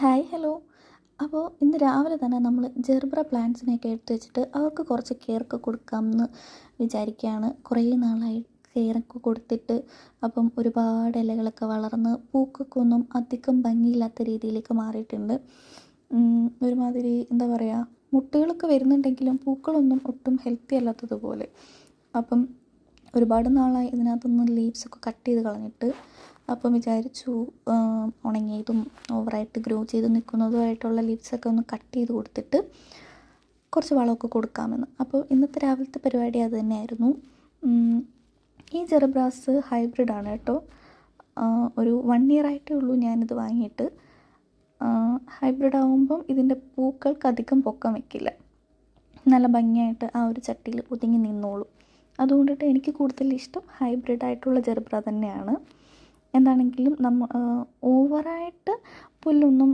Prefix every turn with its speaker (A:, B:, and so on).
A: Hi hello. അപ്പോൾ ഇന്ന് രാവിലെ തന്നെ നമ്മൾ ജെർബ്ര പ്ലാന്റ്സിനെയൊക്കെ എടുത്ത് വെച്ചിട്ട് അവർക്ക് കുറച്ച് കെയറൊക്കെ കൊടുക്കാമെന്ന് വിചാരിക്കുകയാണ്. കുറേ നാളായി കെയറൊക്കെ കൊടുത്തിട്ട് അപ്പം ഒരുപാട് ഇലകളൊക്കെ വളർന്ന് പൂക്കൊക്കെ ഒന്നും അധികം ഭംഗിയില്ലാത്ത രീതിയിലേക്ക് മാറിയിട്ടുണ്ട്. ഒരുമാതിരി എന്താ പറയുക, മുട്ടുകളൊക്കെ വരുന്നുണ്ടെങ്കിലും പൂക്കളൊന്നും ഒട്ടും ഹെൽത്തി അല്ലാത്തതുപോലെ. അപ്പം ഒരുപാട് നാളായി ഇതിനകത്തുനിന്ന് ലീവ്സൊക്കെ കട്ട് ചെയ്ത് കളഞ്ഞിട്ട്. അപ്പം വിചാരിച്ചു ഉണങ്ങിയതും ഓവറായിട്ട് ഗ്രോ ചെയ്ത് നിൽക്കുന്നതുമായിട്ടുള്ള ലീവ്സൊക്കെ ഒന്ന് കട്ട് ചെയ്ത് കൊടുത്തിട്ട് കുറച്ച് വളമൊക്കെ കൊടുക്കാമെന്ന്. അപ്പോൾ ഇന്നത്തെ രാവിലത്തെ പരിപാടി അത് തന്നെയായിരുന്നു. ഈ ജെർബ്രാസ് ഹൈബ്രിഡാണ് കേട്ടോ. ഒരു 1 ഇയർ ആയിട്ടേ ഉള്ളൂ ഞാനിത് വാങ്ങിയിട്ട്. ഹൈബ്രിഡ് ആകുമ്പം ഇതിൻ്റെ പൂക്കൾക്ക് അധികം പൊക്കം വയ്ക്കില്ല, നല്ല ഭംഗിയായിട്ട് ആ ഒരു ചട്ടിയിൽ ഒതുങ്ങി നിന്നോളും. അതുകൊണ്ടിട്ട് എനിക്ക് കൂടുതൽ ഇഷ്ടം ഹൈബ്രിഡായിട്ടുള്ള ജെർബ്ര തന്നെയാണ്. എന്താണെങ്കിലും ഓവറായിട്ട് പുല്ലൊന്നും